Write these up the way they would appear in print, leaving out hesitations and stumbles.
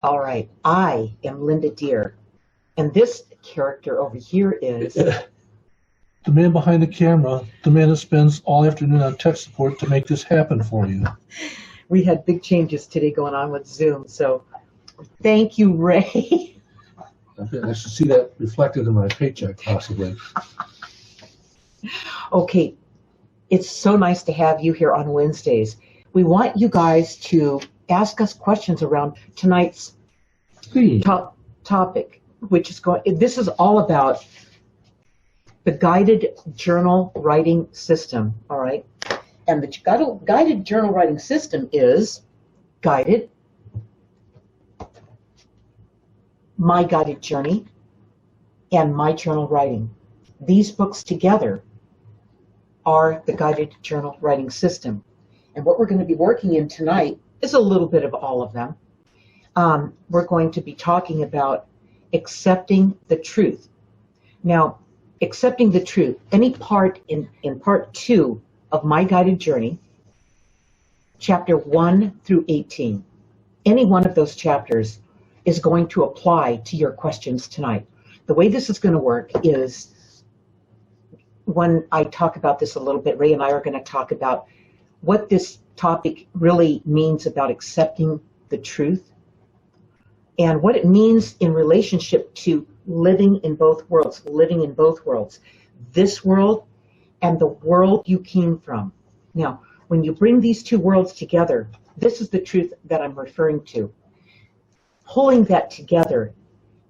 All right, I am Linda Deir, and this character over here is. The man behind the camera, the man that spends all afternoon on tech support to make this happen for you. We had big changes today going on with Zoom, so thank you, Ray. I should see that reflected in my paycheck, possibly. Okay, it's so nice to have you here on Wednesdays. We want you guys to ask us questions around tonight's topic, which is this is all about the guided journal writing system, all right? And the guided journal writing system is guided, My Guided Journey, and My Journal Writing. These books together are the guided journal writing system. And what we're going to be working in tonight is a little bit of all of them. We're going to be talking about accepting the truth. Now, accepting the truth, any part in part 2 of My Guided Journey, chapter 1 through 18, any one of those chapters is going to apply to your questions tonight. The way this is going to work is, when I talk about this a little bit, Ray and I are going to talk about what this topic really means about accepting the truth and what it means in relationship to living in both worlds, this world and the world you came from. Now, when you bring these two worlds together, this is the truth that I'm referring to. Pulling that together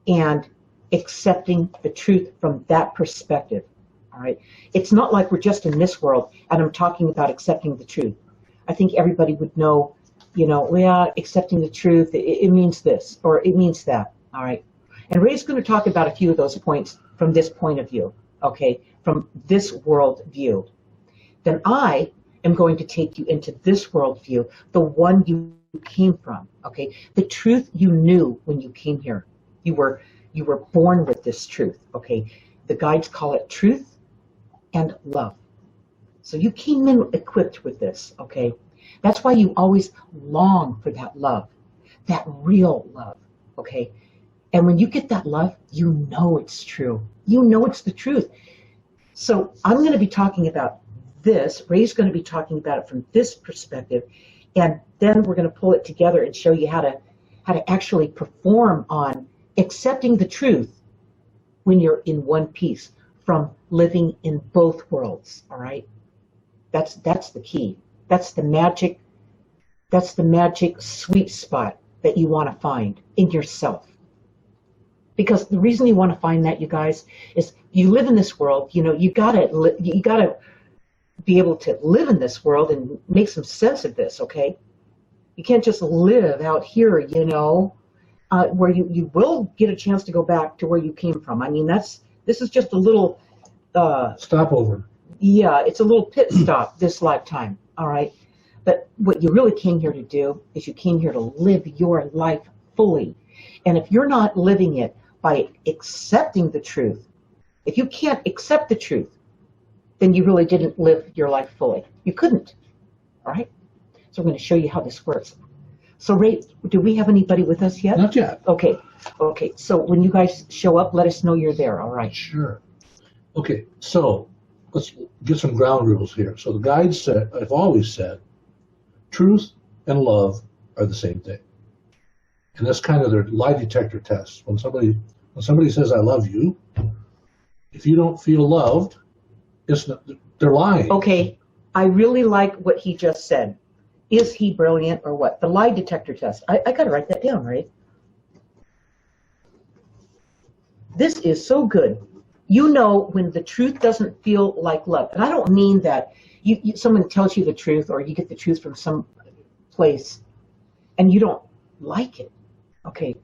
and accepting the truth from that perspective, all right? It's not like we're just in this world and I'm talking about accepting the truth. I think everybody would know, accepting the truth, it means this or it means that, all right? And Ray's going to talk about a few of those points from this point of view, okay, from this world view. Then I am going to take you into this world view, the one you came from, okay, the truth you knew when you came here. You were born with this truth, okay. The guides call it truth and love. So you came in equipped with this, okay. That's why you always long for that love, that real love, okay. And when you get that love, you know it's true. You know it's the truth. So I'm going to be talking about this. Ray's going to be talking about it from this perspective. And then we're going to pull it together and show you how to actually perform on accepting the truth when you're in one piece from living in both worlds, all right? That's the key. That's the magic sweet spot that you want to find in yourself. Because the reason you want to find that, you guys, is you live in this world. You gotta be able to live in this world and make some sense of this. Okay, you can't just live out here. Where you will get a chance to go back to where you came from. I mean, this is just a little stopover. Yeah, it's a little pit stop this lifetime. All right, but what you really came here to do is you came here to live your life fully. And if you're not living it by accepting the truth, if you can't accept the truth, then you really didn't live your life fully. You couldn't, all right? So I'm going to show you how this works. So Ray, do we have anybody with us yet? Not yet. Okay. So when you guys show up, let us know you're there, all right? Sure. Okay, so let's get some ground rules here. So the guides said, I've always said, truth and love are the same thing. And that's kind of their lie detector test. When somebody says, I love you, if you don't feel loved, they're lying. Okay, I really like what he just said. Is he brilliant or what? The lie detector test. I got to write that down, right? This is so good. You know when the truth doesn't feel like love. And I don't mean that someone tells you the truth or you get the truth from some place and you don't like it. Okay,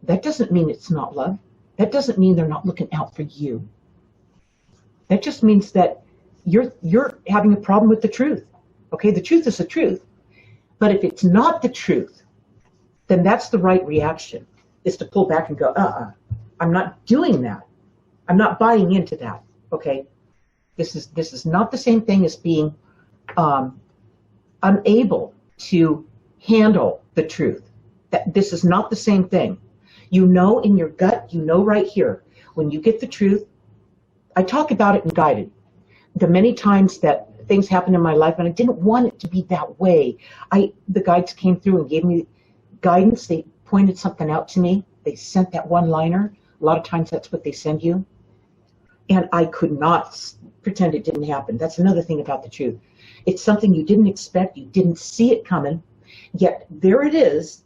that doesn't mean it's not love. That doesn't mean they're not looking out for you. That just means that you're having a problem with the truth. Okay, the truth is the truth. But if it's not the truth, then that's the right reaction, is to pull back and go, I'm not doing that. I'm not buying into that. Okay, this is not the same thing as being unable to handle the truth. That this is not the same thing. You know in your gut, you know right here, when you get the truth. I talk about it in Guided. The many times that things happened in my life and I didn't want it to be that way. The guides came through and gave me guidance. They pointed something out to me. They sent that one-liner. A lot of times that's what they send you. And I could not pretend it didn't happen. That's another thing about the truth. It's something you didn't expect. You didn't see it coming. Yet there it is.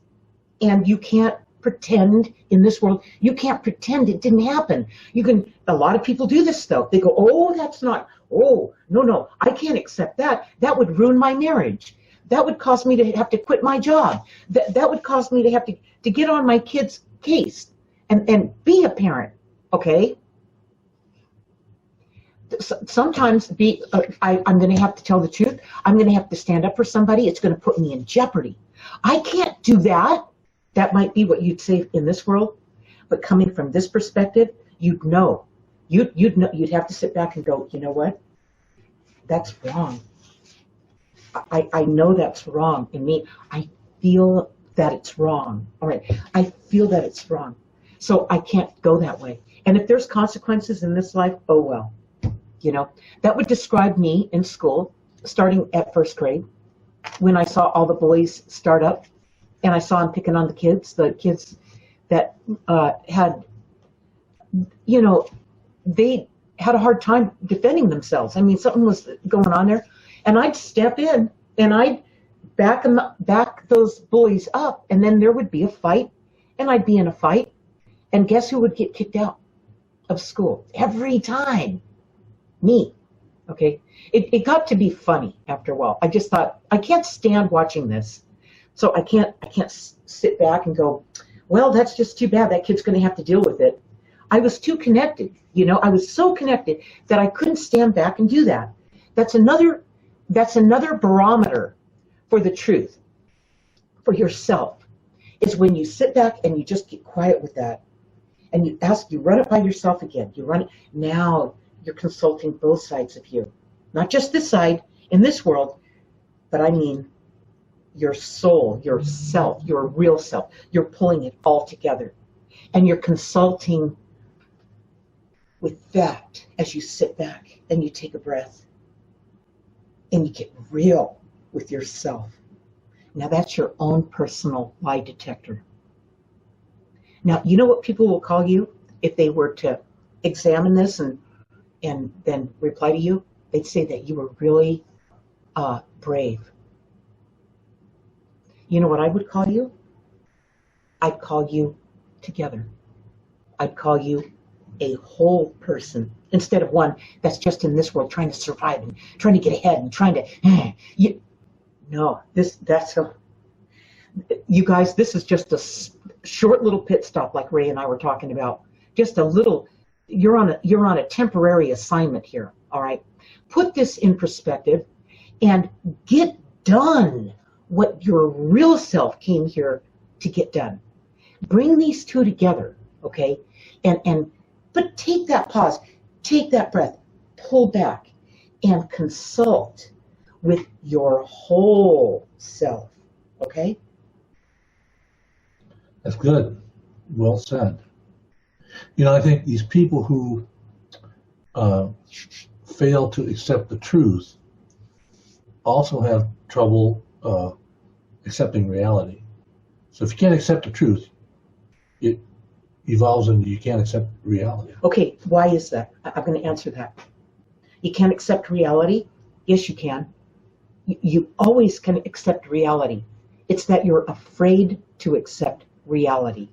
And you can't pretend in this world. You can't pretend it didn't happen. You can. A lot of people do this though. They go, oh, that's not. Oh, no, I can't accept that. That would ruin my marriage. That would cause me to have to quit my job. That would cause me to have to get on my kid's case and be a parent. Okay. Sometimes I'm going to have to tell the truth. I'm going to have to stand up for somebody. It's going to put me in jeopardy. I can't do that. That might be what you'd say in this world, but coming from this perspective, you'd know. You'd know. You'd have to sit back and go, you know what? That's wrong. I know that's wrong in me. I feel that it's wrong. All right. I feel that it's wrong. So I can't go that way. And if there's consequences in this life, oh well. You know, that would describe me in school, starting at first grade, when I saw all the bullies start up, and I saw them picking on the kids that had, you know, they had a hard time defending themselves. I mean, something was going on there, and I'd step in and I'd back those bullies up, and then there would be a fight, and I'd be in a fight, and guess who would get kicked out of school every time? Me. Okay. It got to be funny after a while. I just thought, I can't stand watching this. So I can't sit back and go, well, that's just too bad. That kid's going to have to deal with it. I was too connected. You know, I was so connected that I couldn't stand back and do that. That's another barometer for the truth, for yourself, is when you sit back and you just get quiet with that. And you run it by yourself again. You run it now. You're consulting both sides of you, not just this side in this world, but I mean your soul, your self, your real self. You're pulling it all together, and you're consulting with that as you sit back and you take a breath and you get real with yourself. Now that's your own personal lie detector. Now, you know what people will call you if they were to examine this and then reply to you? They'd say that you were really brave. You know what I would call you? I'd call you together. I'd call you a whole person instead of one that's just in this world trying to survive and trying to get ahead and trying to. You guys, this is just a short little pit stop, like Ray and I were talking about. Just a little. You're on a temporary assignment here. All right. Put this in perspective and get done what your real self came here to get done. Bring these two together, okay? But take that pause, take that breath, pull back, and consult with your whole self, okay? That's good. Well said. You know, I think these people who fail to accept the truth also have trouble accepting reality. So if you can't accept the truth, it evolves into you can't accept reality. Okay, why is that? I'm going to answer that. You can't accept reality? Yes, you can. You always can accept reality. It's that you're afraid to accept reality.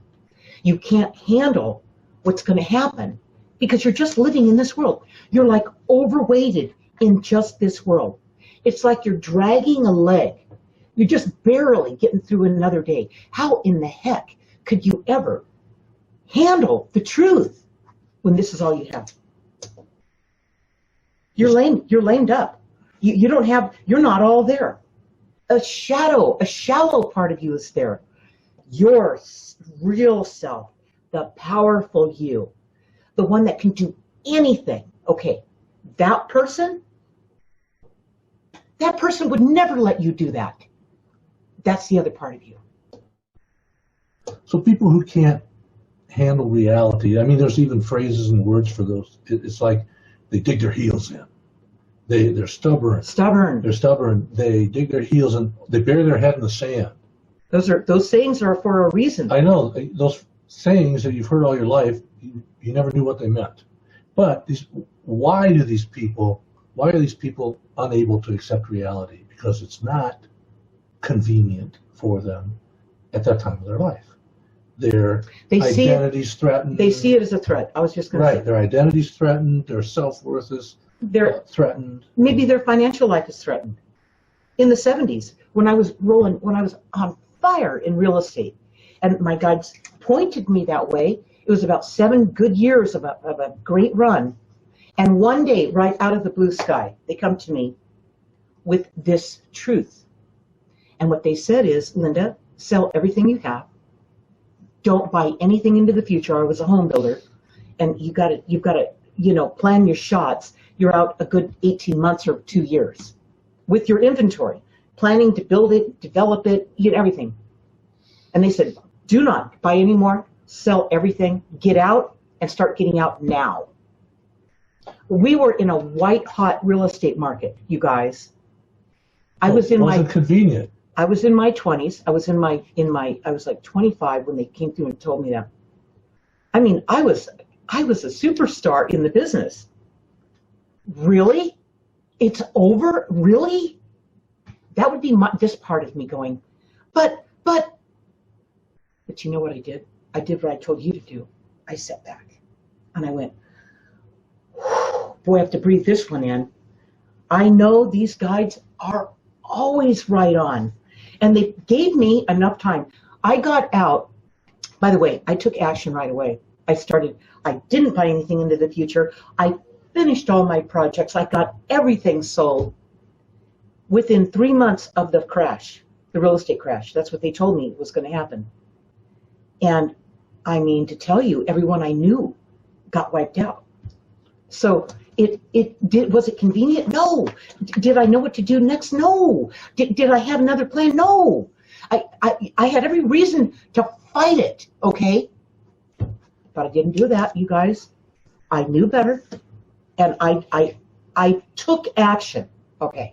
You can't handle what's going to happen because you're just living in this world. You're like overweighted in just this world. It's like you're dragging a leg. You're just barely getting through another day. How in the heck could you ever handle the truth when this is all you have? You're lame. You're lamed up. You're not all there. A shallow part of you is there. Your real self, the powerful you, the one that can do anything. Okay, that person would never let you do that. That's the other part of you. So people who can't handle reality, I mean, there's even phrases and words for those. It's like they dig their heels in. They're stubborn. Stubborn. They're stubborn. They dig their heels and they bury their head in the sand. Those sayings are for a reason. I know those sayings that you've heard all your life. You never knew what they meant. But why are these people unable to accept reality? Because it's not convenient for them at that time of their life. Their identity's threatened. They see it as a threat. I was just going to say. Right. Their identity's threatened. Their self-worth is threatened. Maybe their financial life is threatened. In the 70s, when I was on fire in real estate, and my guides pointed me that way, it was about 7 good years of a great run. And one day, right out of the blue sky, they come to me with this truth. And what they said is, Linda, sell everything you have. Don't buy anything into the future. I was a home builder, and you've got to plan your shots. You're out a good 18 months or 2 years with your inventory, planning to build it, develop it, everything. And they said, do not buy any more, sell everything, get out, and start getting out now. We were in a white-hot real estate market, you guys. Wasn't convenient. I was in my 20s. I was like 25 when they came through and told me that. I mean, I was a superstar in the business. Really? It's over? Really? That would be this part of me going, but you know what I did? I did what I told you to do. I sat back and I went, boy, I have to breathe this one in. I know these guides are always right on. And they gave me enough time. I got out. By the way, I took action right away. I didn't buy anything into the future. I finished all my projects. I got everything sold within 3 months of the crash, the real estate crash. That's what they told me was going to happen. And I mean, to tell you, everyone I knew got wiped out. So was it convenient? No. Did I know what to do next? No. Did I have another plan? No. I had every reason to fight it, okay? But I didn't do that, you guys. I knew better, and I took action, okay?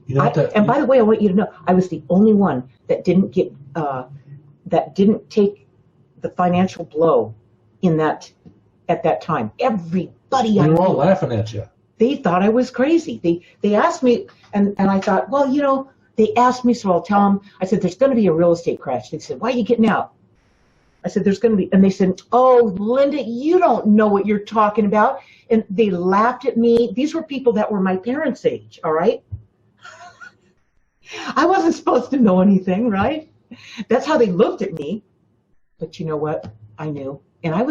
And by the way, I want you to know, I was the only one that didn't take the financial blow at that time. Everybody they were all laughing at you. They thought I was crazy. They asked me, and I thought, well, they asked me, so I'll tell them. I said, there's going to be a real estate crash. They said, why are you getting out? I said, there's going to be, and they said, oh, Linda, you don't know what you're talking about. And they laughed at me. These were people that were my parents' age, all right? I wasn't supposed to know anything, right? That's how they looked at me. But you know what? I knew. And I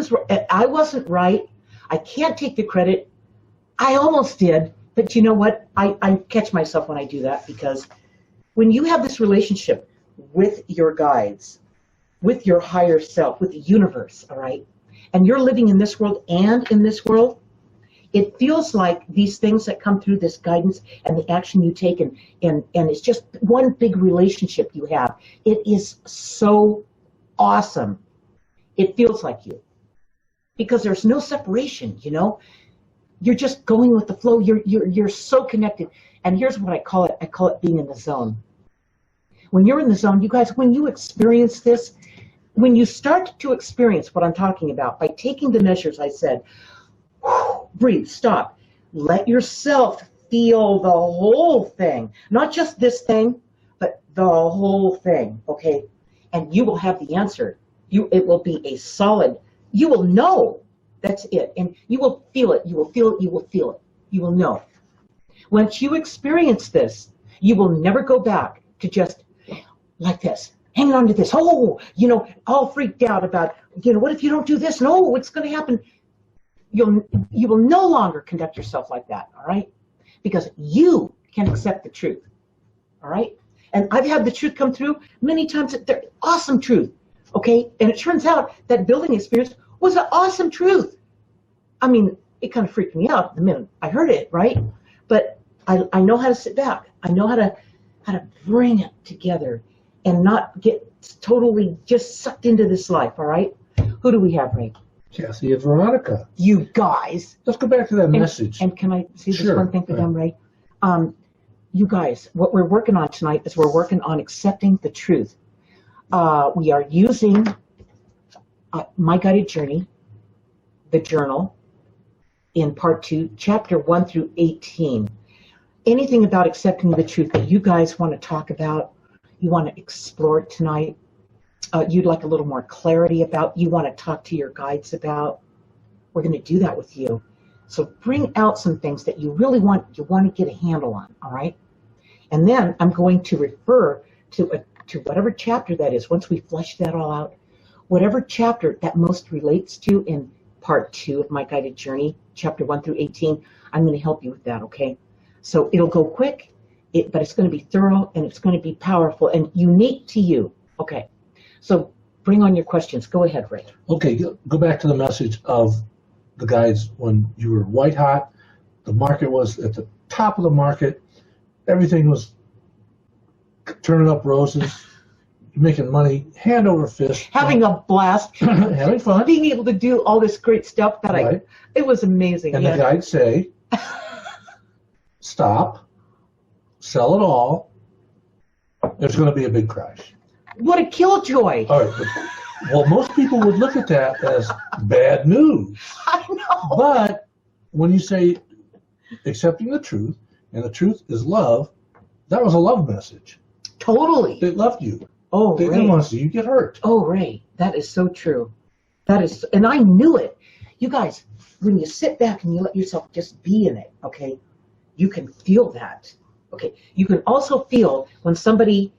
wasn't right. I can't take the credit. I almost did. But you know what? I catch myself when I do that, because when you have this relationship with your guides, with your higher self, with the universe, all right, and you're living in this world and in this world, it feels like these things that come through, this guidance and the action you take, and it's just one big relationship you have. It is so awesome. It feels like you, because there's no separation, You're just going with the flow. You're so connected. And here's what I call it. I call it being in the zone. When you're in the zone, you guys, when you experience this, when you start to experience what I'm talking about by taking the measures I said, breathe, stop, let yourself feel the whole thing, not just this thing, but the whole thing, okay? And you will have the answer. It will be a solid, you will know. That's it. And you will feel it. You will feel it. You will feel it. You will know. Once you experience this, you will never go back to just like this, hanging on to this. Oh, all freaked out about, what if you don't do this? No, what's going to happen? You will no longer conduct yourself like that, all right? Because you can accept the truth, all right? And I've had the truth come through many times. They're awesome truth, okay? And it turns out that building experience was an awesome truth. I mean, it kind of freaked me out the minute I heard it, right? But I know how to sit back. I know how to bring it together and not get totally just sucked into this life, all right? Who do we have, Ray? Kathy and Veronica. You guys. Let's go back to that message. And can I see this Sure. one thing for them, Ray? You guys, what we're working on tonight is we're working on accepting the truth. We are using My Guided Journey, the journal, in part 2, chapter 1 through 18. Anything about accepting the truth that you guys want to talk about, you want to explore it tonight, you'd like a little more clarity about, you want to talk to your guides about, we're going to do that with you. So bring out some things that you really want to get a handle on, all right? And then I'm going to refer to whatever chapter that is, once we flesh that all out, whatever chapter that most relates to in part 2 of My Guided Journey, chapter 1 through 18, I'm going to help you with that, okay? So it'll go quick, but it's going to be thorough, and it's going to be powerful and unique to you, okay? So bring on your questions. Go ahead, Ray. Okay, go back to the message of the guides when you were white hot. The market was at the top of the market. Everything was turning up roses, making money, hand over fist. Having a blast. Having fun. Being able to do all this great stuff that Right. it was amazing. And yes. the guides say, stop, sell it all. There's going to be a big crash. What a killjoy. All right. Well, most people would look at that as bad news. I know. But when you say accepting the truth, and the truth is love, that was a love message. Totally. They loved you. Oh, They Ray. didn't want to see you get hurt. Oh, Ray, that is so true. That is, and I knew it. You guys, when you sit back and you let yourself just be in it, okay, you can feel that. Okay, you can also feel when somebody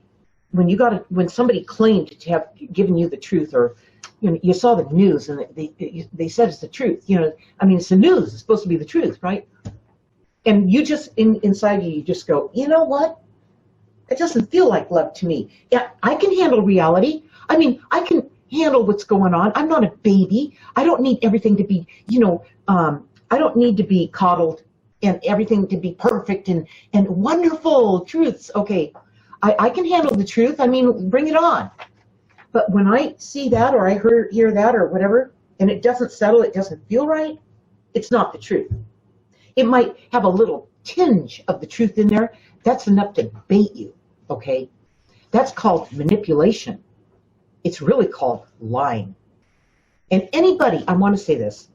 claimed to have given you the truth, or you saw the news and they said it's the truth. I mean, it's the news. It's supposed to be the truth, right? And you just inside you just go, you know what? It doesn't feel like love to me. Yeah, I can handle reality. I mean, I can handle what's going on. I'm not a baby. I don't need everything to be, I don't need to be coddled and everything to be perfect and wonderful truths. Okay, I can handle the truth. I mean, bring it on. But when I see that or I hear that or whatever, and it doesn't settle, it doesn't feel right, it's not the truth. It might have a little tinge of the truth in there. That's enough to bait you, okay? That's called manipulation. It's really called lying. And anybody, I want to say this,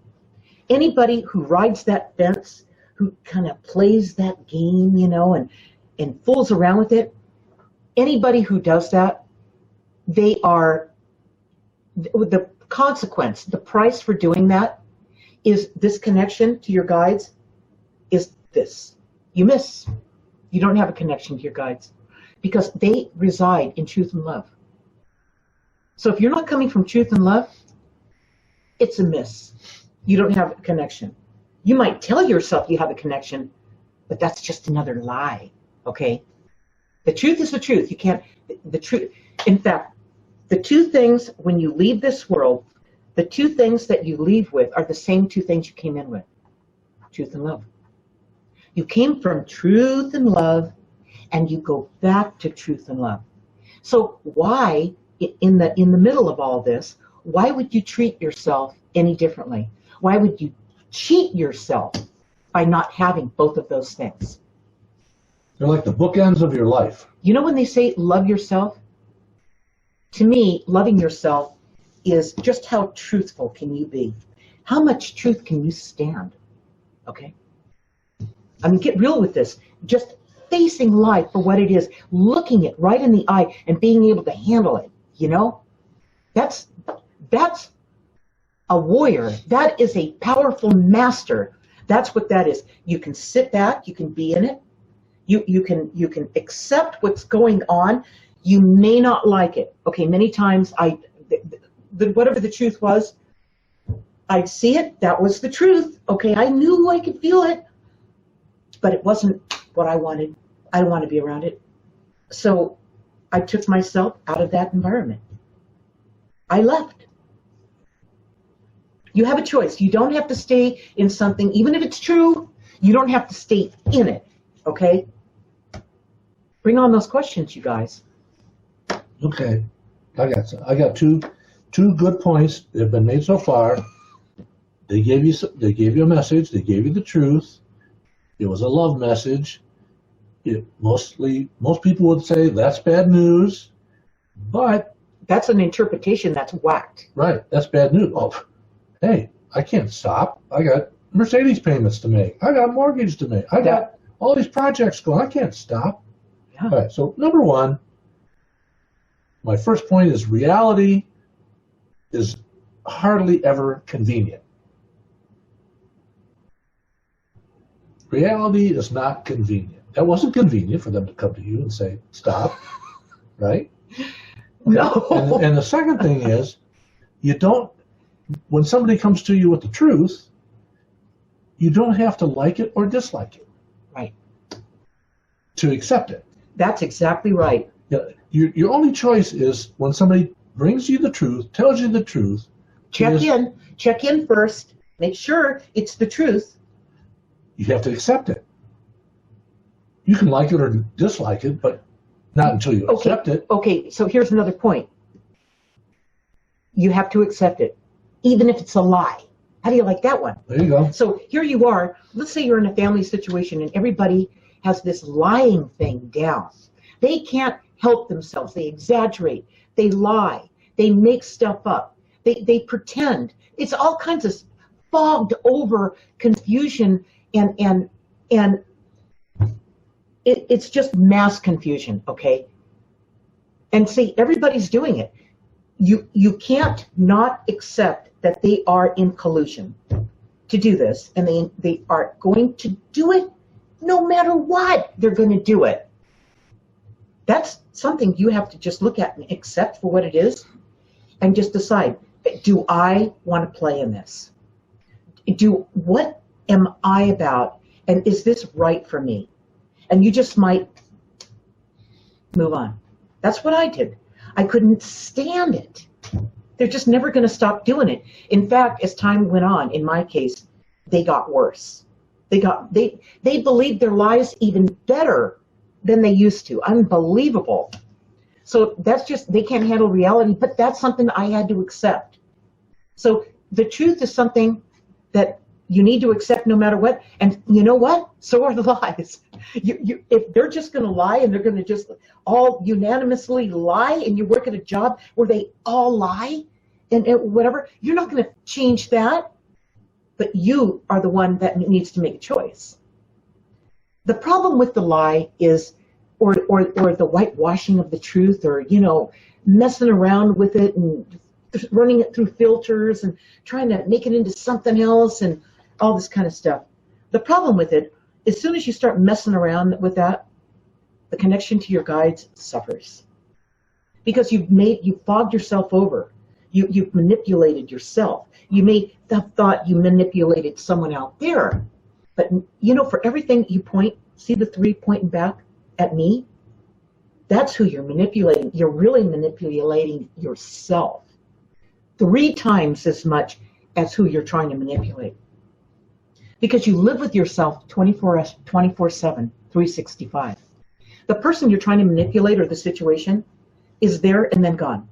anybody who rides that fence, who kind of plays that game, and fools around with it, anybody who does that, they are, the consequence, the price for doing that is this connection to your guides is this. You miss. You don't have a connection to your guides because they reside in truth and love. So if you're not coming from truth and love, it's a miss. You don't have a connection. You might tell yourself you have a connection, but that's just another lie, okay? The truth is the truth. You can't, the truth, in fact, the two things when you leave this world, the two things that you leave with are the same two things you came in with, truth and love. You came from truth and love, and you go back to truth and love. So why, in the middle of all this, why would you treat yourself any differently? Why would you cheat yourself by not having both of those things? They're like the bookends of your life. You know when they say love yourself? To me, loving yourself is just how truthful can you be? How much truth can you stand? Okay? I mean, get real with this. Just facing life for what it is, looking it right in the eye and being able to handle it, That's a warrior. That is a powerful master. That's what that is. You can sit back, you can be in it. You can accept what's going on. You may not like it. Okay, many times whatever the truth was, I'd see it. That was the truth. Okay, I knew I could feel it. But it wasn't what I wanted. I didn't want to be around it. So I took myself out of that environment. I left. You have a choice. You don't have to stay in something, even if it's true, you don't have to stay in it, okay? Bring on those questions, you guys. Okay. I got two good points that have been made so far. They gave you a message. They gave you the truth. It was a love message. Most people would say that's bad news, but that's an interpretation that's whacked. Right, that's bad news. Oh, hey, I can't stop. I got Mercedes payments to make. I got a mortgage to make. I got all these projects going. I can't stop. Yeah. All right, so number one, my first point is reality is hardly ever convenient. Reality is not convenient. That wasn't convenient for them to come to you and say, stop, right? Okay. No. And the second thing is, when somebody comes to you with the truth, you don't have to like it or dislike it. Right. To accept it. That's exactly right. Your only choice is when somebody brings you the truth, tells you the truth. Check in first, make sure it's the truth. You have to accept it. You can like it or dislike it, but not until you accept it. Okay, so here's another point. You have to accept it, even if it's a lie. How do you like that one? There you go. So here you are. Let's say you're in a family situation and everybody has this lying thing down. They can't help themselves. They exaggerate. They lie. They make stuff up. They pretend. It's all kinds of fogged over confusion and it's just mass confusion, okay? And see, everybody's doing it. You can't not accept that they are in collusion to do this, and they are going to do it no matter what. They're going to do it. That's something you have to just look at and accept for what it is and just decide, do I want to play in this? What am I about? And is this right for me? And you just might move on. That's what I did. I couldn't stand it. They're just never going to stop doing it. In fact, as time went on, in my case, they got worse. They believed their lies even better than they used to. Unbelievable. So that's just, they can't handle reality, but that's something I had to accept. So the truth is something that you need to accept no matter what. And you know what? So are the lies. If they're just going to lie and they're going to just all unanimously lie, and you work at a job where they all lie and whatever, you're not going to change that. But you are the one that needs to make a choice. The problem with the lie is, or the whitewashing of the truth, or, messing around with it and running it through filters and trying to make it into something else and all this kind of stuff. The problem with it, as soon as you start messing around with that, the connection to your guides suffers. Because you've fogged yourself over. You've manipulated yourself. You may have thought you manipulated someone out there. But, for everything you point, see the three pointing back at me? That's who you're manipulating. You're really manipulating yourself 3 times as much as who you're trying to manipulate. Because you live with yourself 24/7, 365. The person you're trying to manipulate or the situation is there and then gone.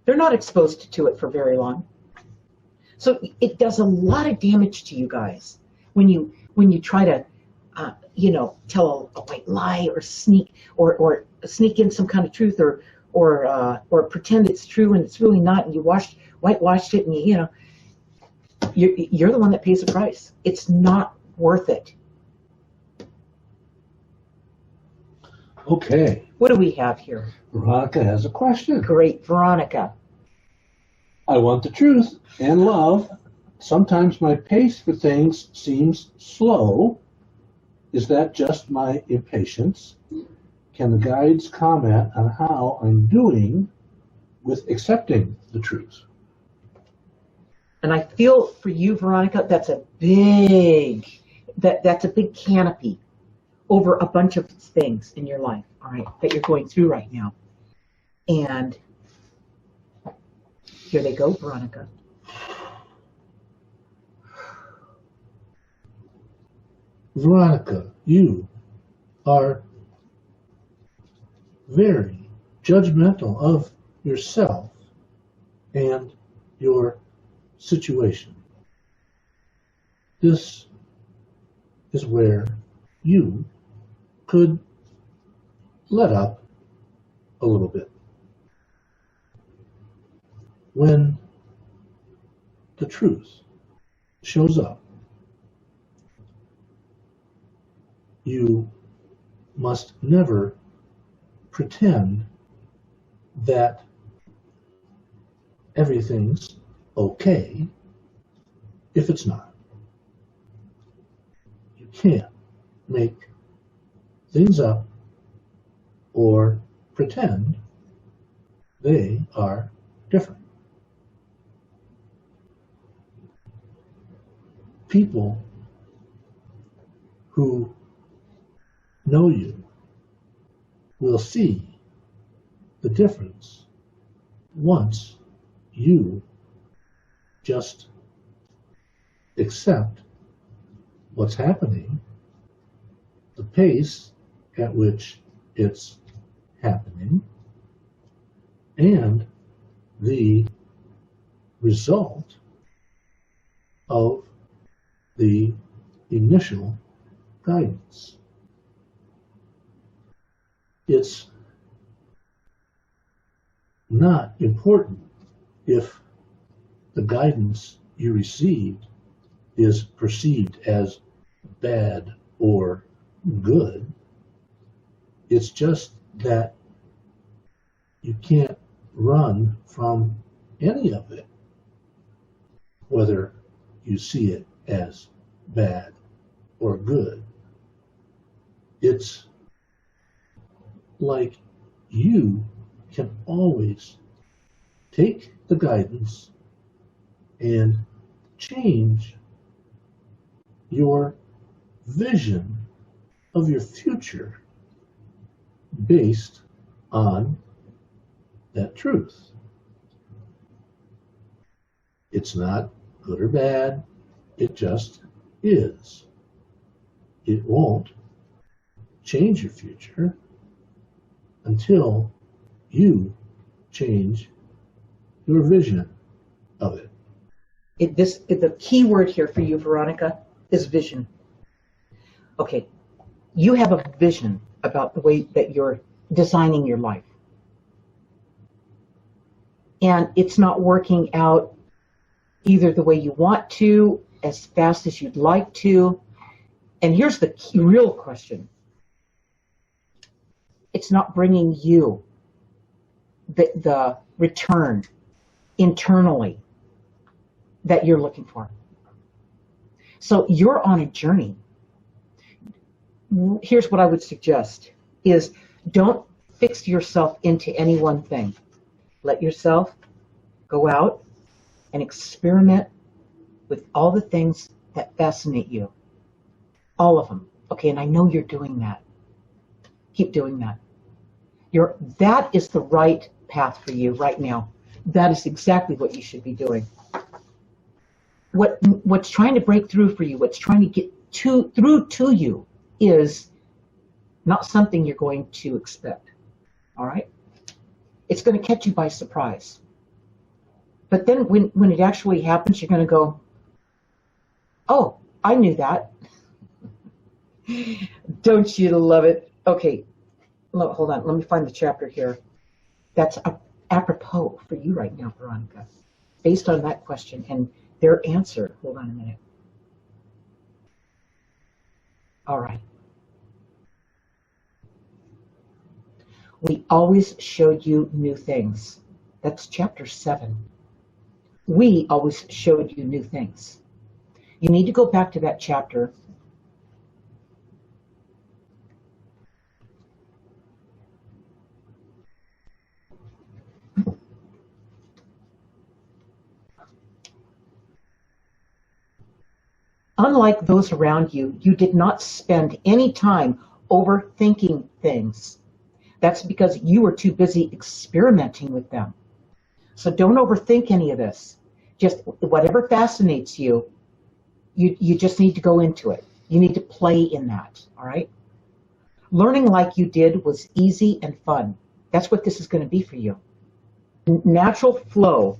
They're not exposed to it for very long. So it does a lot of damage to you guys when you try to, tell a white lie or sneak in some kind of truth or pretend it's true and it's really not, and you whitewashed it, and you're the one that pays the price. It's not worth it. Okay. What do we have here? Veronica has a question. Great, Veronica. I want the truth and love. Sometimes my pace for things seems slow. Is that just my impatience? Can the guides comment on how I'm doing with accepting the truth? And I feel for you, Veronica, that's a big canopy over a bunch of things in your life, all right, that you're going through right now. And here they go, Veronica. Veronica, you are very judgmental of yourself and your situation. This is where you could let up a little bit. When the truth shows up, you must never pretend that everything's okay if it's not. You can't make things up or pretend they are different. People who know you will see the difference once you just accept what's happening, the pace at which it's happening, and the result of the initial guidance. It's not important if the guidance you received is perceived as bad or good. It's just that you can't run from any of it, whether you see it as bad or good. It's like you can always take the guidance and change your vision of your future based on that truth. It's not good or bad, it just is. It won't change your future until you change your vision of it. The key word here for you, Veronica, is vision. Okay, you have a vision about the way that you're designing your life. And it's not working out either the way you want to, as fast as you'd like to. And here's the real question. It's not bringing you the return internally that you're looking for. So you're on a journey. Here's what I would suggest is don't fix yourself into any one thing. Let yourself go out and experiment with all the things that fascinate you. All of them. Okay, and I know you're doing that. Keep doing that. That is the right path for you right now. That is exactly what you should be doing. What's trying to break through for you, what's trying to get through to you is not something you're going to expect. All right? It's going to catch you by surprise. But then when it actually happens, you're going to go, oh, I knew that. Don't you love it? Okay, hold on. Let me find the chapter here. That's apropos for you right now, Veronica, based on that question and their answer. Hold on a minute. All right. We always showed you new things. That's chapter 7. We always showed you new things. You need to go back to that chapter. Unlike those around you, you did not spend any time overthinking things. That's because you were too busy experimenting with them. So don't overthink any of this. Just whatever fascinates you, you just need to go into it. You need to play in that, all right? Learning like you did was easy and fun. That's what this is going to be for you. natural flow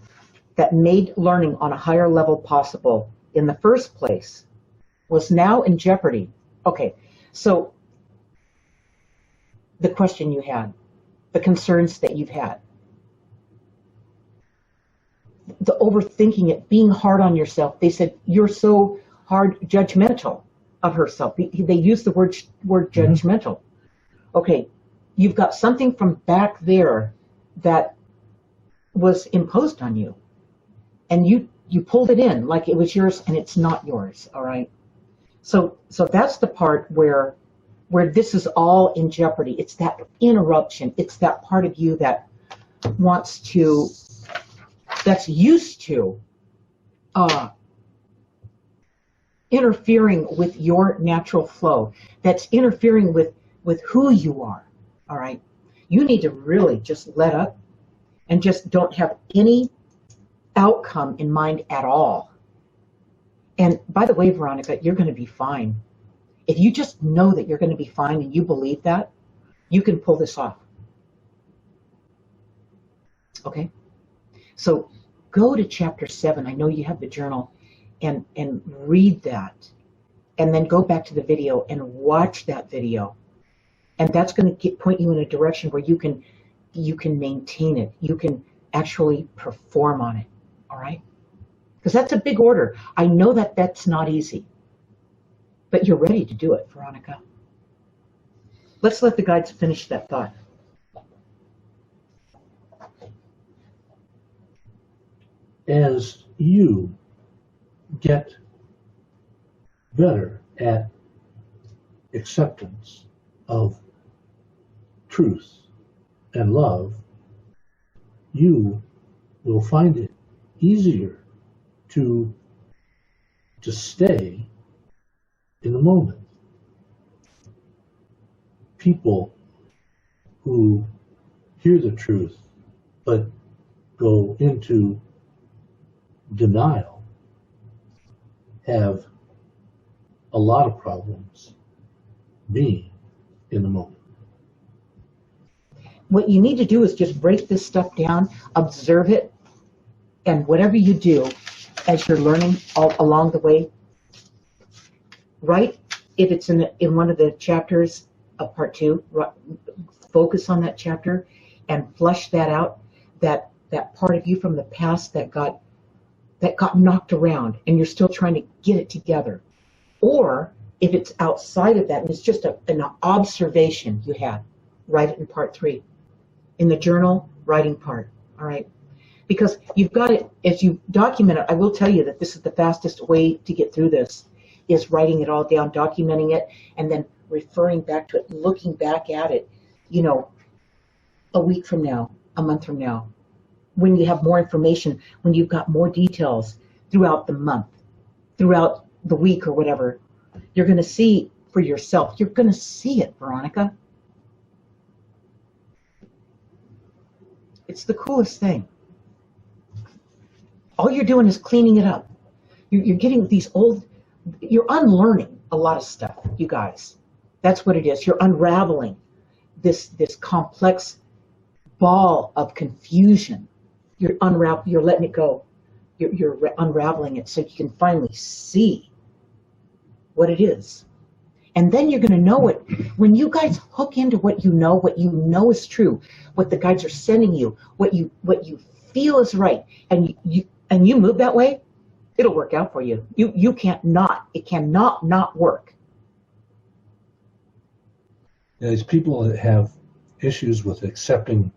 that made learning on a higher level possible in the first place was now in jeopardy. Okay, so the question you had, the concerns that you've had, the overthinking it, being hard on yourself. They said, you're so hard, judgmental of herself. They used the word judgmental. Okay, you've got something from back there that was imposed on you. And you pulled it in like it was yours, and it's not yours, all right? So that's the part where this is all in jeopardy. It's that interruption. It's that part of you that wants to, that's used to interfering with your natural flow, that's interfering with who you are, all right? You need to really just let up and just don't have any outcome in mind at all. And by the way, Veronica, you're going to be fine. If you just know that you're going to be fine and you believe that, you can pull this off. Okay? So go to chapter 7. I know you have the journal, and read that. And then go back to the video and watch that video. And that's going to point you in a direction where you can maintain it. You can actually perform on it. All right? Because that's a big order. I know that that's not easy. But you're ready to do it, Veronica. Let's let the guides finish that thought. As you get better at acceptance of truth and love, you will find it easier to stay in the moment. People who hear the truth but go into denial have a lot of problems being in the moment. What you need to do is just break this stuff down, observe it, and whatever you do as you're learning all along the way, write, if it's in one of the chapters of part 2, focus on that chapter and flush that out, that part of you from the past that got knocked around and you're still trying to get it together. Or if it's outside of that and it's just an observation you had, write it in part 3. In the journal, writing part, all right? Because you've got it, as you document it, I will tell you that this is the fastest way to get through this, is writing it all down, documenting it, and then referring back to it, looking back at it, a week from now, a month from now, when you have more information, when you've got more details throughout the month, throughout the week or whatever, you're going to see for yourself. You're going to see it, Veronica. It's the coolest thing. All you're doing is cleaning it up. You're getting these you're unlearning a lot of stuff, you guys. That's what it is. You're unraveling this complex ball of confusion. You're letting it go. You're unraveling it so you can finally see what it is. And then you're going to know it. When you guys hook into what you know is true, what the guides are sending you, what you feel is right, and you move that way, it'll work out for you. It cannot not work. These people that have issues with accepting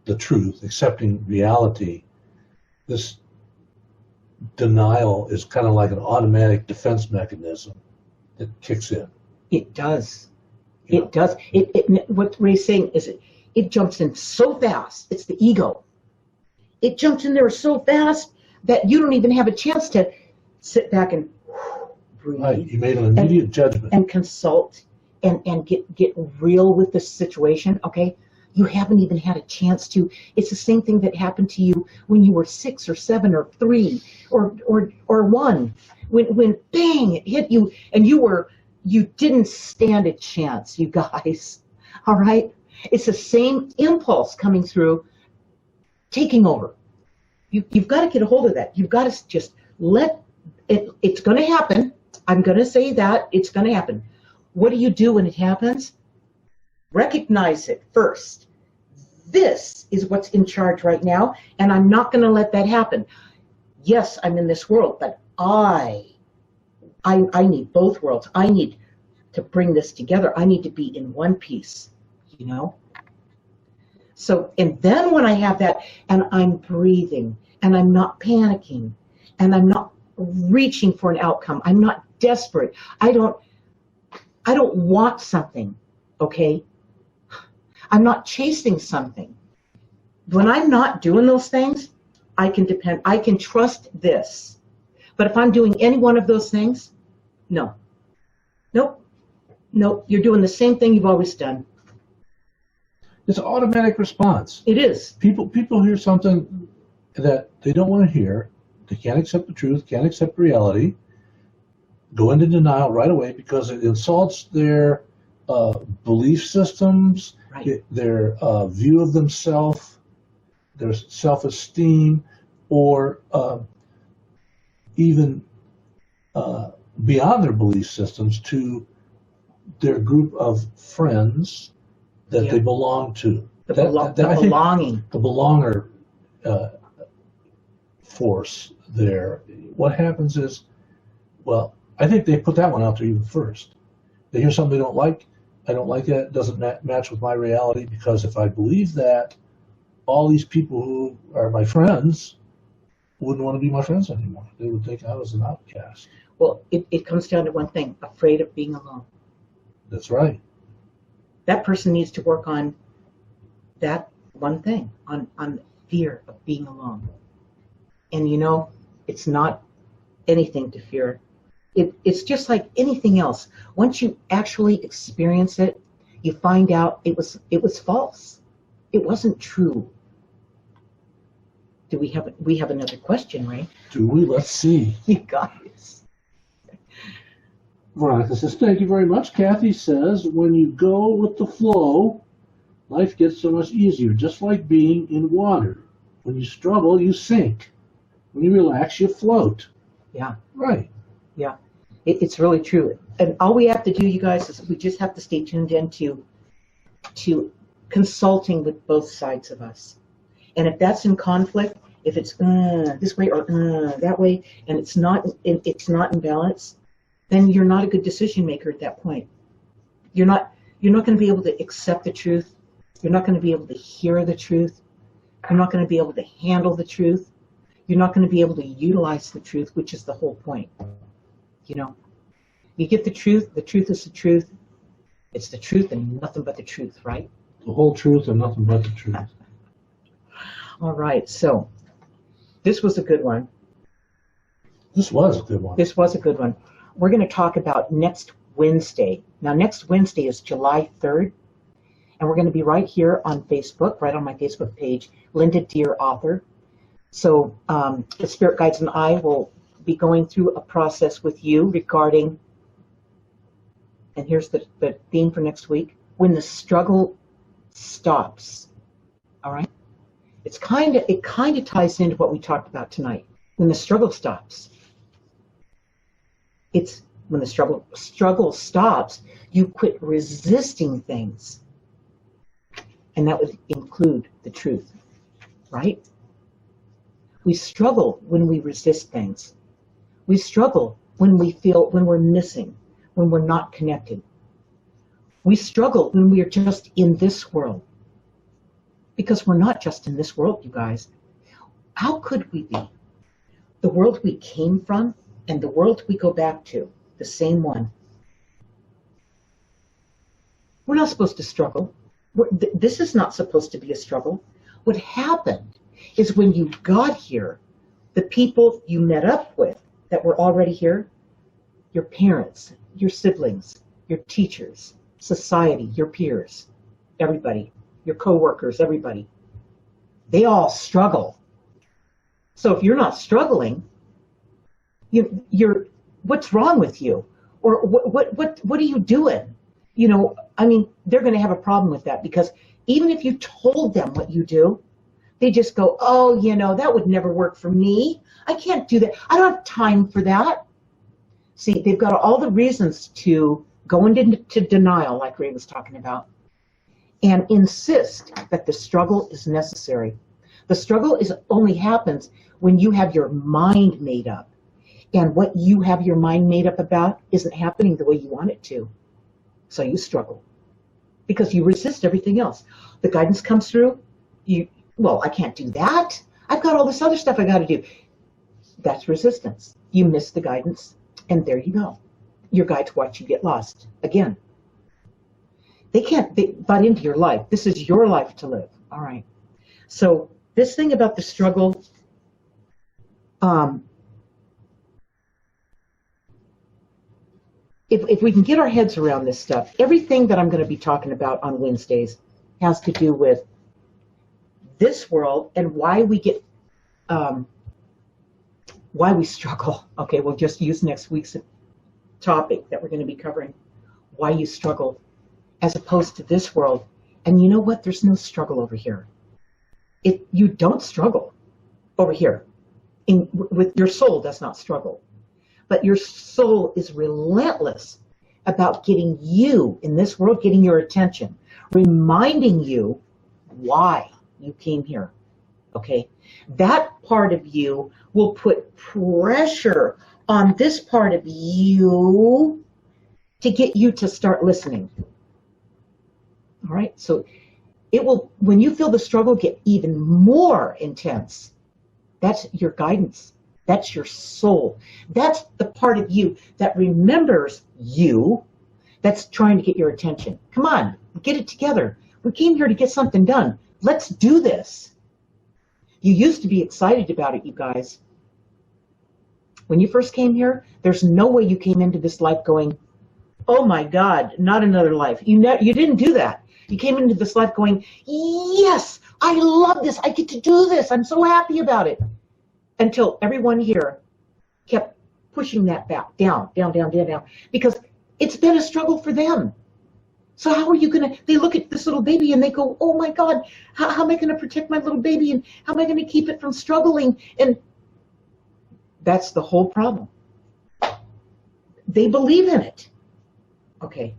the truth, accepting reality, this denial is kind of like an automatic defense mechanism that kicks in. It does. It does. What Ray's saying is it jumps in so fast. It's the ego. It jumps in there so fast that you don't even have a chance to sit back and breathe. Right. You made an immediate judgment. And consult and get real with the situation, okay? You haven't even had a chance to. It's the same thing that happened to you when you were 6 or 7 or 3 or 1. When bang, it hit you and you didn't stand a chance, you guys. All right? It's the same impulse coming through taking over. You've got to get a hold of that. You've got to just let it. It's going to happen. I'm going to say that it's going to happen. What do you do when it happens? Recognize it first. This is what's in charge right now, and I'm not going to let that happen. Yes, I'm in this world, but I need both worlds. I need to bring this together. I need to be in one piece, you know? So, and then when I have that, and I'm breathing, and I'm not panicking, and I'm not reaching for an outcome, I'm not desperate, I don't want something, okay? I'm not chasing something. When I'm not doing those things, I can trust this. But if I'm doing any one of those things, no. Nope. You're doing the same thing you've always done. It's an automatic response. It is. People hear something that they don't want to hear. They can't accept the truth, can't accept reality, go into denial right away because it insults their belief systems, right, their view of themselves, their self-esteem, or even beyond their belief systems to their group of friends that they belong to. The belonging. The belonger force there. What happens is, well, I think they put that one out there even first. They hear something they don't like. I don't like that. It doesn't match with my reality, because if I believe that, all these people who are my friends wouldn't want to be my friends anymore. They would think I was an outcast. Well, it comes down to one thing: afraid of being alone. That's right. That person needs to work on that one thing, on fear of being alone. And you know, it's not anything to fear. It's just like anything else. Once you actually experience it, you find out it was false. It wasn't true. Do we have another question, Ray? Do we? Let's see. You guys. Veronica says, thank you very much. Kathy says, when you go with the flow, life gets so much easier, just like being in water. When you struggle, you sink. When you relax, you float. Yeah. Right. Yeah. It's really true. And all we have to do, you guys, is we just have to stay tuned in to consulting with both sides of us. And if that's in conflict, if it's this way or that way, and it's not in balance, then you're not a good decision maker at that point. You're not going to be able to accept the truth. You're not going to be able to hear the truth. You're not going to be able to handle the truth. You're not going to be able to utilize the truth, which is the whole point. You know, you get the truth is the truth. It's the truth and nothing but the truth, right? The whole truth and nothing but the truth. All right, so this was a good one. This was a good one. This was a good one. We're going to talk about next Wednesday. Now, next Wednesday is July 3rd, and we're going to be right here on Facebook, right on my Facebook page, Linda Deir, author. So the Spirit Guides and I will be going through a process with you regarding, and here's the theme for next week, when the struggle stops. All right? It kind of ties into what we talked about tonight. When the struggle stops. It's when the struggle stops, you quit resisting things. And that would include the truth, right? We struggle when we resist things. We struggle when we're missing, when we're not connected. We struggle when we are just in this world. Because we're not just in this world, you guys. How could we be? The world we came from and the world we go back to, the same one. We're not supposed to struggle. This is not supposed to be a struggle. What happened is when you got here, the people you met up with that were already here, your parents, your siblings, your teachers, society, your peers, everybody, your coworkers, everybody, they all struggle. So if you're not struggling, you're what's wrong with you? Or what are you doing? You know, I mean, they're going to have a problem with that, because even if you told them what you do, They just go, oh, that would never work for me. I can't do that. I don't have time for that. See, they've got all the reasons to go into denial, like Ray was talking about, and insist that the struggle is necessary. The struggle only happens when you have your mind made up. And what you have your mind made up about isn't happening the way you want it to. So you struggle because you resist everything else. The guidance comes through. I can't do that. I've got all this other stuff I got to do. That's resistance. You miss the guidance, and there you go. Your guides watch you get lost again. They can't butt into your life. This is your life to live. All right. So this thing about the struggle, if we can get our heads around this stuff, everything that I'm going to be talking about on Wednesdays has to do with this world and why we get, why we struggle. Okay, we'll just use next week's topic that we're going to be covering, why you struggle, as opposed to this world. And you know what? There's no struggle over here. You don't struggle over here. With your soul does not struggle. But your soul is relentless about getting you, in this world, getting your attention, reminding you why you came here. Okay? That part of you will put pressure on this part of you to get you to start listening. All right? So it will, when you feel the struggle get even more intense, that's your guidance. That's your soul. That's the part of you that remembers you, that's trying to get your attention. Come on, get it together. We came here to get something done. Let's do this. You used to be excited about it, you guys. When you first came here, there's no way you came into this life going, oh my God, not another life. You didn't do that. You came into this life going, yes, I love this. I get to do this. I'm so happy about it. Until everyone here kept pushing that back, down, because it's been a struggle for them. So how are you going to, they look at this little baby and they go, oh my God, how am I going to protect my little baby, and how am I going to keep it from struggling? And that's the whole problem. They believe in it. Okay.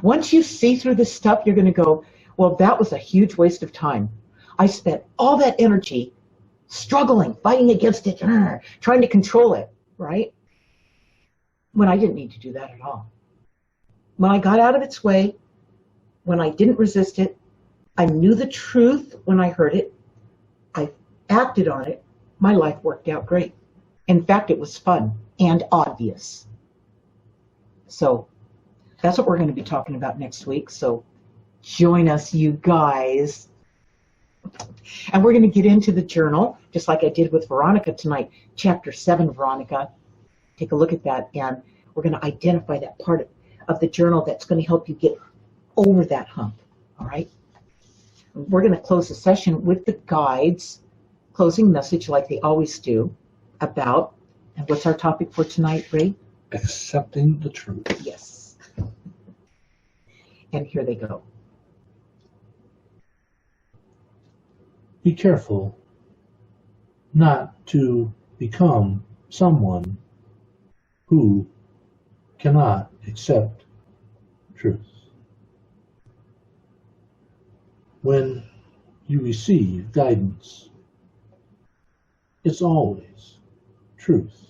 Once you see through this stuff, you're going to go, well, that was a huge waste of time. I spent all that energy struggling, fighting against it, trying to control it, right? When I didn't need to do that at all. When I got out of its way, when I didn't resist it, I knew the truth when I heard it, I acted on it, my life worked out great. In fact, it was fun and obvious. So that's what we're going to be talking about next week. So join us, you guys. And we're going to get into the journal, just like I did with Veronica tonight. Chapter 7, Veronica. Take a look at that, and we're going to identify that part of the journal that's going to help you get over that hump. All right? We're going to close the session with the guides, closing message like they always do, about, and what's our topic for tonight, Ray? Accepting the truth. Yes. And here they go. Be careful not to become someone who cannot accept truth. When you receive guidance, it's always truth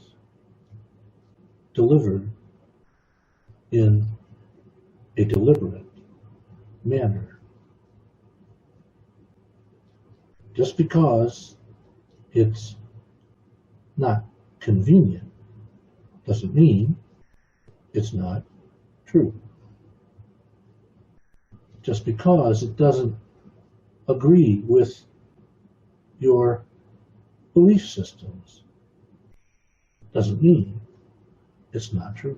delivered in a deliberate manner. Just because it's not convenient doesn't mean it's not true. Just because it doesn't agree with your belief systems doesn't mean it's not true.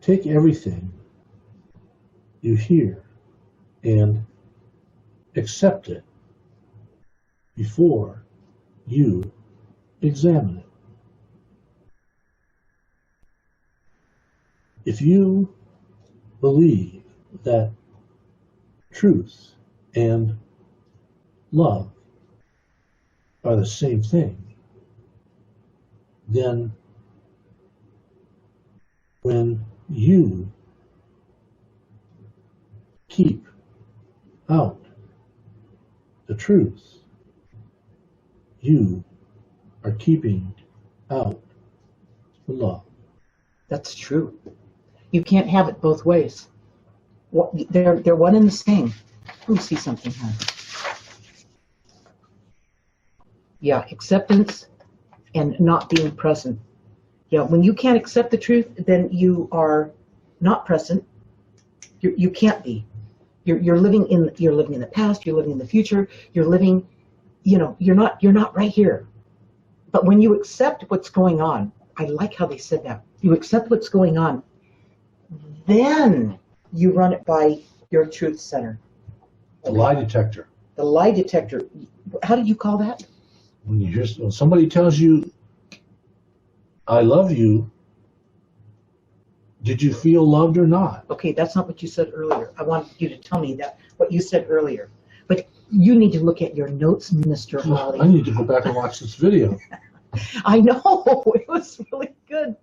Take everything you hear and accept it before you examine it. If you believe that truth and love are the same thing, then when you keep out the truth, you are keeping out the love. That's true. You can't have it both ways. They're one and the same. Let me see something here. Yeah, acceptance and not being present. Yeah, when you can't accept the truth, then you are not present. You can't be. You're living in the past. You're living in the future. You're living. You're not right here. But when you accept what's going on, I like how they said that. You accept what's going on, then you run it by your truth center. The lie detector. The lie detector. How did you call that? When somebody tells you, I love you, did you feel loved or not? Okay, that's not what you said earlier. I wanted you to tell me that, what you said earlier. But you need to look at your notes, Mr. Holly. I need to go back and watch this video. I know, it was really good.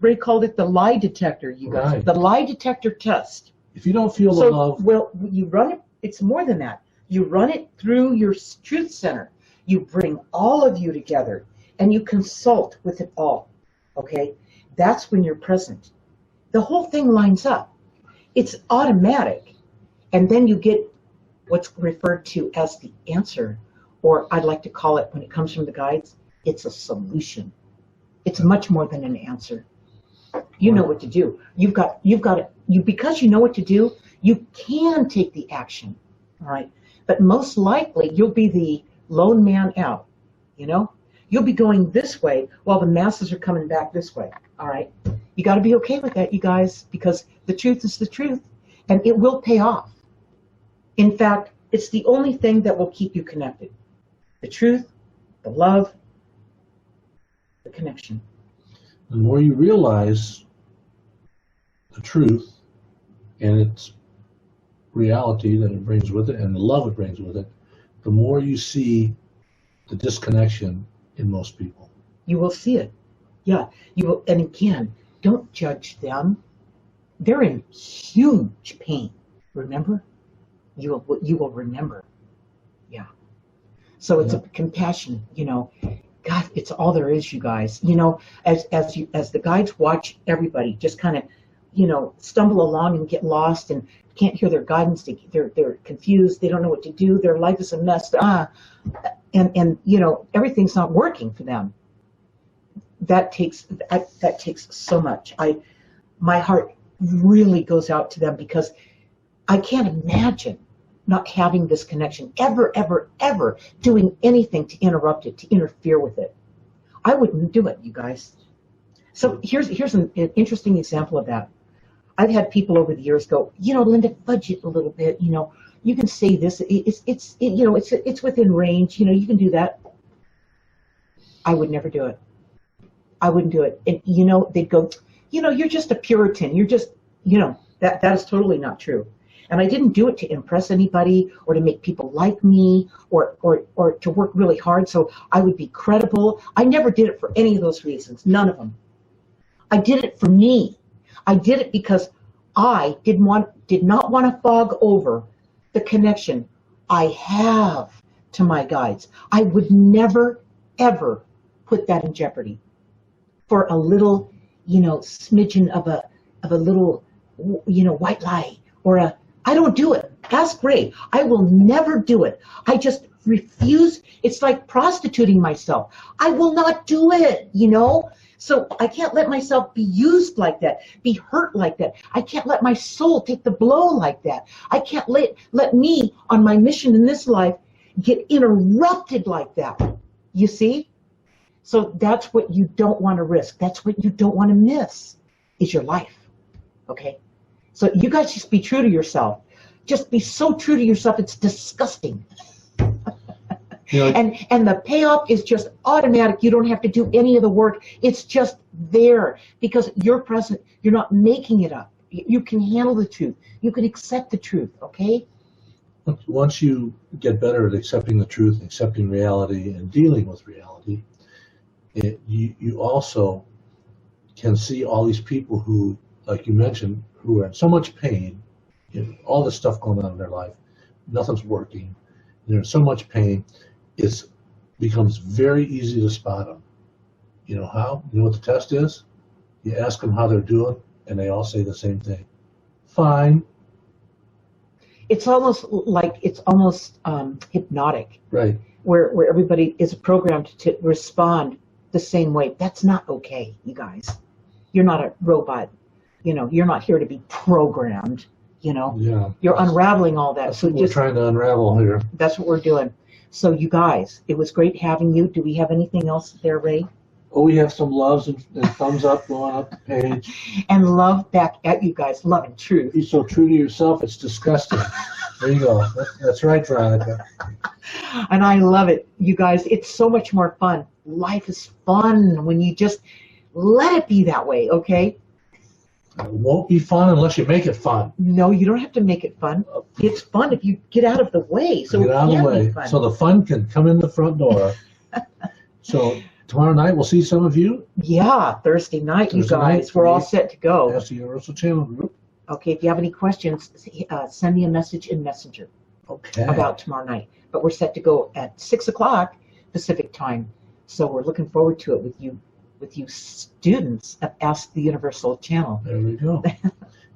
Ray called it the lie detector, you guys. Right. The lie detector test. If you don't feel the love... Well, you run it, it's more than that. You run it through your truth center. You bring all of you together, and you consult with it all, okay? That's when you're present. The whole thing lines up. It's automatic. And then you get what's referred to as the answer, or I'd like to call it, when it comes from the guides, it's a solution. It's much more than an answer. You know what to do. You've got it. Because you know what to do, you can take the action, all right? But most likely, you'll be the lone man out, You'll be going this way while the masses are coming back this way, all right? You got to be okay with that, you guys, because the truth is the truth, and it will pay off. In fact, it's the only thing that will keep you connected. The truth, the love, the connection. The more you realize the truth and its reality that it brings with it and the love it brings with it, the more you see the disconnection in most people. You will see it. Yeah, you will. And again, don't judge them. They're in huge pain. Remember? You will remember. Yeah. So it's a compassion, God, it's all there is, you guys. As the guides watch everybody just kind of, stumble along and get lost and can't hear their guidance. They're confused. They don't know what to do. Their life is a mess. And everything's not working for them. That takes so much. My heart really goes out to them because I can't imagine not having this connection, ever, ever, ever doing anything to interrupt it, to interfere with it. I wouldn't do it, you guys. So here's an interesting example of that. I've had people over the years go, Linda, fudge it a little bit. You can say this. It's within range. You can do that. I would never do it. I wouldn't do it. And they'd go, you're just a Puritan. You're just, that is totally not true. And I didn't do it to impress anybody or to make people like me or to work really hard so I would be credible. I never did it for any of those reasons, none of them. I did it for me. I did it because I did not want to fog over the connection I have to my guides. I would never, ever put that in jeopardy for a little, smidgen of a little, white lie or I don't do it. Ask Ray. I will never do it. I just refuse. It's like prostituting myself. I will not do it, So I can't let myself be used like that, be hurt like that. I can't let my soul take the blow like that. I can't let me, on my mission in this life, get interrupted like that. You see? So that's what you don't want to risk. That's what you don't want to miss, is your life. Okay? So you guys just be true to yourself. Just be so true to yourself, it's disgusting. And the payoff is just automatic. You don't have to do any of the work. It's just there because you're present. You're not making it up. You can handle the truth. You can accept the truth, okay? once you get better at accepting the truth, accepting reality, and dealing with reality, you also can see all these people who, like you mentioned, who are in so much pain, all this stuff going on in their life, nothing's working, they're in so much pain, it becomes very easy to spot them. You know how? You know what the test is? You ask them how they're doing, and they all say the same thing. Fine. It's almost hypnotic, Right. where everybody is programmed to respond the same way. That's not okay, you guys. You're not a robot. You're not here to be programmed. Yeah. You're unraveling all that. That's So what we're trying to unravel here. that's what we're doing. So you guys, it was great having you. Do we have anything else there, Ray? Oh, we have some loves and thumbs up going up the page. And love back at you guys. Love and truth. Be so true to yourself, it's disgusting. There you go. That's right, Veronica. And I love it, you guys. It's so much more fun. Life is fun when you just let it be that way, okay? It won't be fun unless you make it fun. No, you don't have to make it fun. It's fun if you get out of the way. So Get out of the way, fun. so the fun can come in the front door. So tomorrow night we'll see some of you. Yeah, Thursday night, you Thursday guys. night, We're all set to go. That's the Universal Channel Group. Okay, if you have any questions, send me a message in Messenger Okay. about tomorrow night. But we're set to go at 6 o'clock Pacific time. So we're looking forward to it with you students of Ask the Universal Channel. There we go.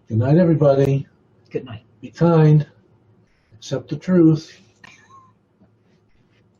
Good night, everybody. Good night. Be kind. Accept the truth.